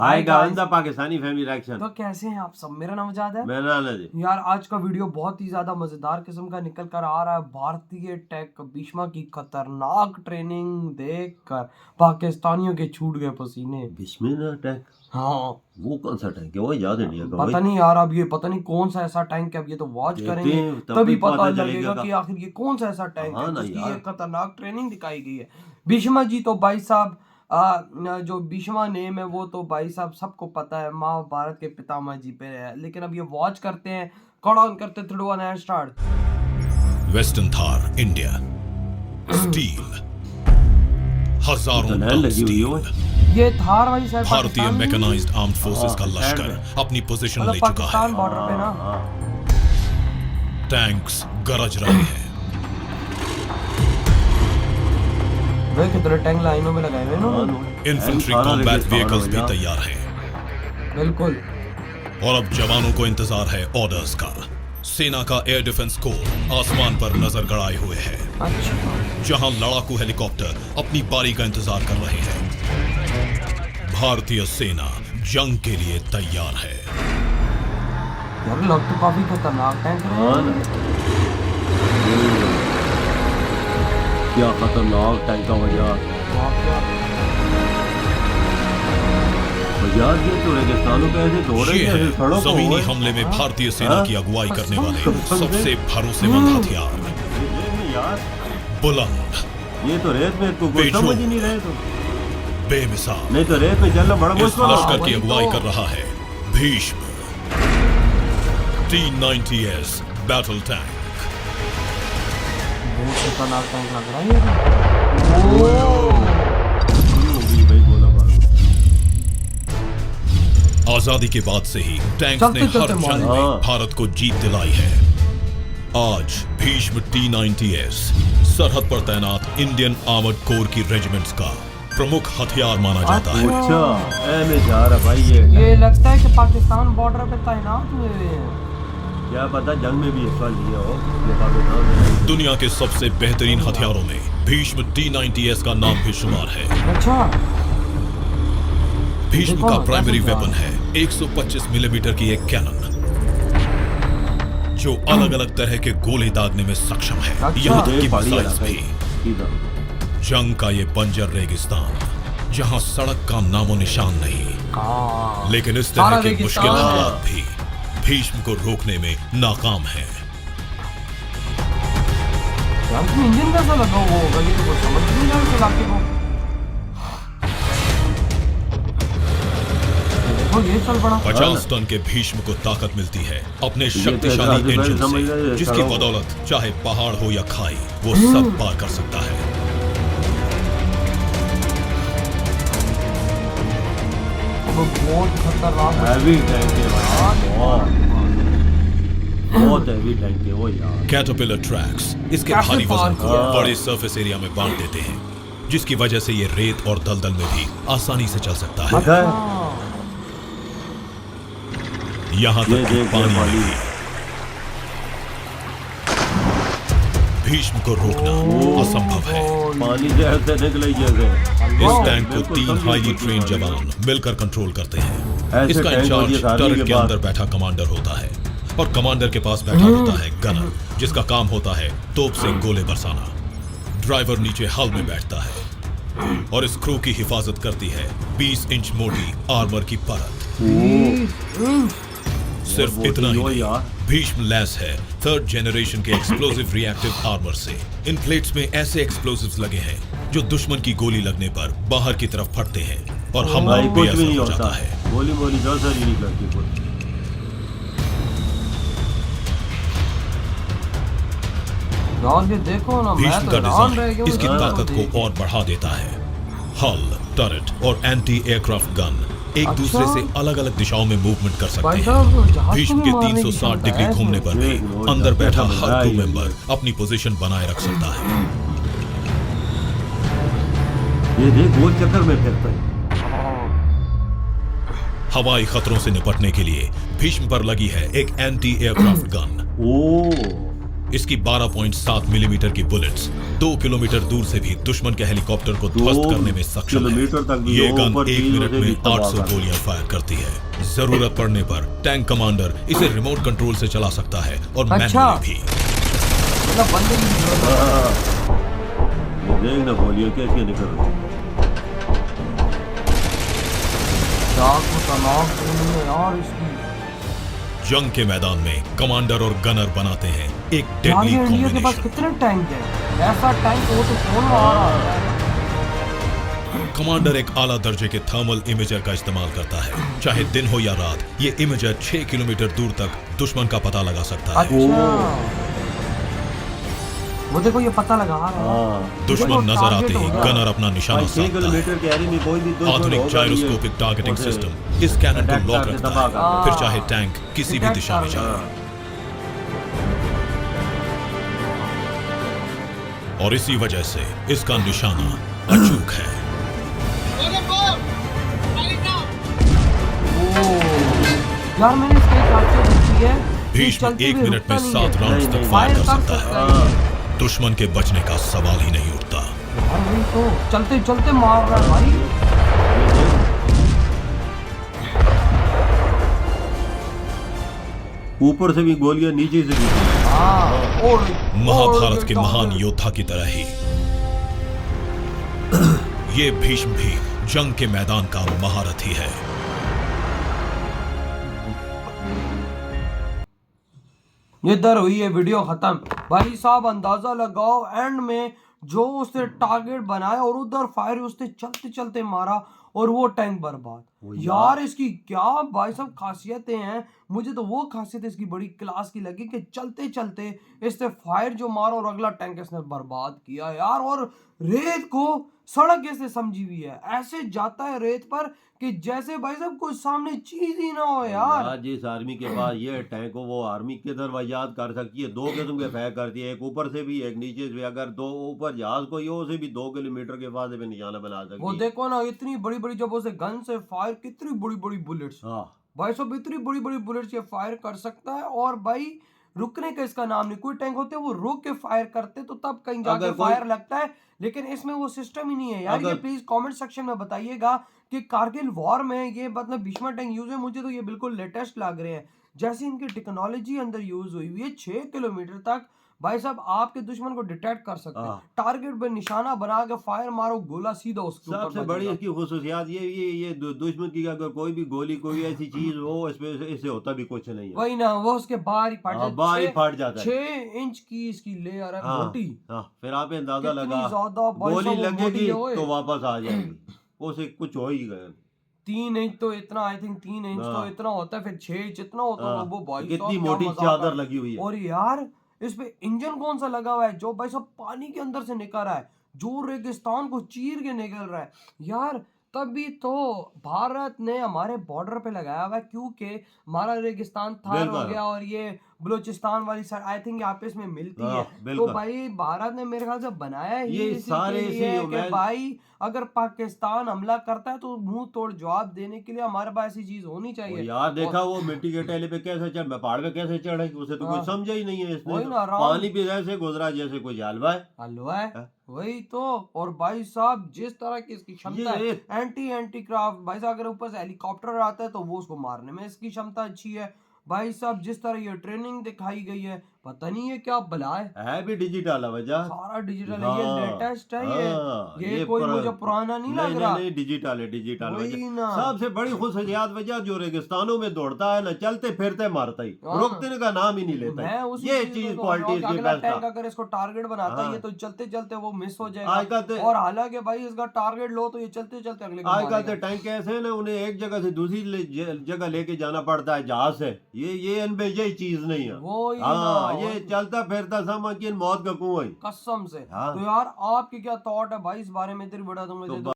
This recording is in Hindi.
Hi guys the Pakistani family reaction. तो कैसे हैं आप सब? मेरा नाम आजाद है। मेरा नाम है जी। यार आज का वीडियो बहुत ही ज्यादा मजेदार किस्म का निकल कर आ रहा है। भारतीय टेक भीष्मा की खतरनाक ट्रेनिंग देखकर पाकिस्तानियों के छूट गए पसीने। भीष्म टैंक? हाँ, वो कौन सा टैंक है? वो याद इंडिया का पता नहीं यार, अब ये पता नहीं कौन सा ऐसा टैंक है। अब ये तो वॉच करेंगे तभी पता लगेगा कि आखिर ये कौन सा ऐसा टैंक है जिसकी ये खतरनाक ट्रेनिंग दिखाई गई है। भीष्मा जी तो भाई साहब जो भीष्मा नेम है वो तो भाई साहब सबको पता है, महाभारत के पितामह जी पे है। लेकिन अब ये वॉच करते हैं, कॉल ऑन करते 3 2 1 and start. Western Thar India steel, हजारों टन स्टील। ये थार वाली साइड भारतीय मैकेनाइज्ड आर्म्ड फोर्सेस का लश्कर अपनी पोजीशन ले चुका है। पाकिस्तान बॉर्डर पे ना टैंक्स गरज रहे हैं। वे कितने टैंक लाइनों में लगाए हुए हैं। इन्फेंट्री कॉम्बैट व्हीकल्स भी तैयार हैं। बिल्कुल। और अब जवानों को इंतजार है ऑर्डर्स का। सेना का एयर डिफेंस कोर आसमान पर नजर गड़ाए हुए है। अच्छा। जहां लड़ाकू हेलीकॉप्टर अपनी बारी का इंतजार कर रहे हैं। भारतीय सेना जंग के लिए तैयार है। यार लोग तो काफी खतरनाक टैंक है। क्या खतरनाक टैंक का वजह यार। ये तो रेगिस्तानों पे ऐसे दौड़ रहे हैं। जमीनी हमले में भारतीय सेना की अगुवाई करने वाले सबसे भरोसेमंद हथियार बुलंद। ये तो रेत में तो कोई समझ ही नहीं रहे तो बेमिसाल। नहीं तो रेत में चलना बड़ा इस मुश्किल है। लश्कर की अगुवाई कर रहा है भीष्म T-90S बैटल टैंक। बहुत खतरनाक टैंक लग रहा है। आजादी के बाद से ही टैंक्स ने हर जंग में भारत को जीत दिलाई है। आज भीष्म T-90S सरहद पर तैनात इंडियन आर्मर्ड कोर की रेजिमेंट्स का प्रमुख हथियार माना जाता है। अच्छा, जा रहा भाई ये लगता है कि पाकिस्तान बॉर्डर पे तैनात हुए हैं। क्या पता जंग में भी हिस्सा लिया हो। ये पाकिस्तान दुनिया के सबसे बेहतरीन हथियारों में भीष्म T-90S का नाम भी शुमार है। अच्छा। भीष्म का प्राइमरी वेपन है 125 मिलीमीटर की एक कैनन, जो अलग अलग तरह के गोले दागने में सक्षम है। यहाँ तक कि मिसाइल्स भी। जंग का ये बंजर रेगिस्तान जहाँ सड़क का नामो निशान नहीं, लेकिन इस तरह के मुश्किल हालात भी भीष्म को रोकने में नाकाम है। इंजन कैसा लगा हुआ होगा, ये तो समझ नहीं आ रहा चलाते को। ये चल पड़ा। 50 टन के भीष्म को ताकत मिलती है अपने शक्तिशाली इंजन से, जिसकी बदौलत चाहे पहाड़ हो या खाई वो सब पार कर सकता है। बहुत खतरनाक हैवी टैंक है बहुत हैवी टैंक है वो यार। कैटरपिलर ट्रैक्स इसके भारी वजन को बड़े सरफेस एरिया में बांट देते हैं, जिसकी वजह से ये रेत और दलदल में भी आसानी से चल सकता है। यहाँ तक कि पानी में भी भीष्म को रोकना असंभव है। पानी जैसे निकले जैसे। इस टैंक को 3 हाईली ट्रेन्ड जवान मिलकर कंट्रोल करते हैं। इसका इंचार्ज टर्रेट के अंदर बैठा कमांडर होता है, और कमांडर के पास बैठा होता है गनर, जिसका काम होता है तोप से गोले बरसाना। ड्राइवर नीचे हल में बैठता है और इस क्रू की हिफाजत करती है 20 इंच मोटी आर्मर की परत। सिर्फ इतना ही नहीं, भीष्म लैस है 3rd जनरेशन के एक्सप्लोसिव रिएक्टिव आर्मर से। इन प्लेट्स में ऐसे एक्सप्लोसिव्स लगे हैं जो दुश्मन की गोली लगने पर बाहर की तरफ फटते हैं और हमला बेअसर हो जाता है। गोली मोली जल्दी नहीं करती। देखो ना, भीष्म का डिजाइन इसकी ताकत को और बढ़ा देता है। हल, टर्रेट और एंटी एयरक्राफ्ट गन एक दूसरे से अलग अलग दिशाओं में मूवमेंट कर सकते हैं। भीष्म के 360 डिग्री घूमने पर भी अंदर बैठा हर क्रू मेंबर अपनी पोजीशन बनाए रख सकता है। ये देख गोल चक्कर में फिरता है। हवाई खतरों से निपटने के लिए भीष्म पर लगी है एक एंटी एयरक्राफ्ट गन। इसकी 12.7 मिलीमीटर की बुलेट्स 2 किलोमीटर दूर से भी दुश्मन के हेलीकॉप्टर को ध्वस्त करने में सक्षम है। ये गन 1 मिनट में 800 गोलियां फायर करती है। जरूरत पड़ने पर टैंक कमांडर इसे रिमोट कंट्रोल से चला सकता है और मैनुअली भी। देखना गोलियां कैसे निकल रही जंग के मैदान में कमांडर और गनर बनाते हैं एक डेडली इंडिया के पास कॉम्बिनेशन। कितने टैंक हैं? ऐसा टैंक हो तो कौन मारा? कमांडर एक आला दर्जे के थर्मल इमेजर का इस्तेमाल करता है। चाहे दिन हो या रात, ये इमेजर 6 किलोमीटर दूर तक दुश्मन का पता लगा सकता है। अच्छा वो देखो ये पता लगा रहा है। दुश्मन नजर आते ही गनर अपना निशाना साधता है। आधुनिक जायरोस्कोपिक टारगेटिंग सिस्टम इस कैनन को लॉक रखता है, फिर चाहे टैंक किसी भी दिशा में जाए। और इसी वजह से इसका निशाना अचूक है। यार मैंने इसकी खासियत देखी है। भीष्म 1 मिनट में 7 राउंड्स तक फायर कर सकता है। दुश्मन के बचने का सवाल ही नहीं उठता। अरे तो चलते चलते मार रहा है भाई। ऊपर से भी गोलियां, नीचे से भी। महाभारत के महान योद्धा की तरह ही ये भीष्म भी जंग के मैदान का महारथी है। इधर हुई है वीडियो खत्म। भाई साहब अंदाजा लगाओ एंड में जो उसने टारगेट बनाया और उधर फायर उसने चलते चलते मारा और वो टैंक बर्बाद। यार इसकी क्या भाई साहब खासियतें हैं। मुझे तो वो खासियत इसकी बड़ी क्लास की लगी कि चलते चलते इसने फायर जो मारा और अगला टैंक इसने बर्बाद किया यार। और रेत को सड़क इसने समझी हुई है, ऐसे जाता है रेत पर कि जैसे भाई साहब कोई सामने चीज ही ना हो यार। जिस आर्मी के पास ये टैंक हो वो आर्मी के दरवाजात कर सकती है। 2 किस्म के फायर करती है, एक ऊपर से भी एक नीचे से भी। अगर 2 ऊपर जहाज को यो से भी 2 किलोमीटर के फासले पे निशाना बना सकती है। वो देखो ना इतनी बड़ी बड़ी जब उसे गन से फायर, कितनी बड़ी बड़ी बुलेट्स। भाई साहब इतनी बड़ी बड़ी बुलेट्स ये फायर कर सकता है। और भाई रुकने का इसका नाम नहीं। कोई टैंक होते वो रुक के फायर करते तो तब कहीं जाके फायर लगता है, लेकिन इसमें वो सिस्टम ही नहीं है यार। ये प्लीज कमेंट सेक्शन में बताइएगा कि कारगिल वॉर में ये मतलब भीष्म टैंक यूज है। मुझे तो ये बिल्कुल लेटेस्ट लग रहे हैं, जैसे इनकी टेक्नोलॉजी अंदर यूज हुई हुई है। 6 किलोमीटर तक भाई साहब आपके दुश्मन को डिटेक्ट कर सकते हैं। टारगेट पे निशाना बना के फायर मारो, गोला सीधा उसके ऊपर। सबसे बड़ी इसकी खुसूसियात ये दुश्मन की अगर कोई भी गोली कोई ऐसी चीज हो इसमें इससे होता भी कुछ नहीं है। वही ना, वो उसके बाहर ही फट जाता है। 6 इंच की इसकी लेयर है मोटी। फिर आप अंदाजा लगा गोली लगेगी तो वापस आ जाएगी, उसे कुछ हो ही गया। 3 इंच तो इतना, आई थिंक 3 इंच तो इतना होता है, फिर 6 इंच इतना होता है। वो भाई कितनी मोटी चादर लगी हुई है। और यार इस पे इंजन कौन सा लगा हुआ है जो भाई साहब पानी के अंदर से निकल रहा है, जो रेगिस्तान को चीर के निकल रहा है यार। तभी तो भारत ने हमारे बॉर्डर पे लगाया हुआ है, क्योंकि हमारा रेगिस्तान थार हो गया और ये बलूचिस्तान वाली साइड आई थिंक यहाँ पे इसमें मिलती है। तो भाई भारत ने मेरे ख्याल से बनाया ही ये सारे कि भाई अगर पाकिस्तान हमला करता है तो मुंह तोड़ जवाब देने के लिए हमारे पास ऐसी चीज होनी चाहिए। यार देखा वो मिट्टी के टेले पे कैसे चढ़, पहाड़ पे कैसे चढ़े, उसे तो कुछ समझा ही नहीं है इसने। पानी पे जैसे गुजरा जैसे कोई हलवा है। वही तो। और भाई साहब जिस तरह की इसकी क्षमता है, एंटी क्राफ्ट भाई साहब, अगर ऊपर से हेलीकॉप्टर आता है तो वो उसको मारने में इसकी क्षमता अच्छी है। भाई साहब जिस तरह ये ट्रेनिंग दिखाई गई है, पता नहीं है क्या बला है भी डिजिटल है वजह, सारा डिजिटल है। ये लेटेस्ट है, ये कोई मुझे पुराना नहीं लग रहा। नहीं डिजिटल है। सबसे बड़ी खुशियात वजह जो रेगिस्तानों में दौड़ता है ना, चलते फिरते मारता ही, रुकने का नाम ही नहीं लेता। ये चीज क्वालिटी इसकी बेस्ट है। अगर इसको टारगेट बनाता है तो चलते चलते वो मिस हो जाएगा। और हालांकि भाई इसका टारगेट लो तो ये चलते चलते अगले आजकल टैंक ऐसे है ना, उन्हें एक जगह से दूसरी जगह लेके जाना पड़ता है जहाज से। ये इनमें यही चीज नहीं है। ये चलता फिरता समझ मौत का कुआं कसम से। तो यार आपकी क्या थॉट है भाई इस बारे में? तेरी बड़ा दूंगा।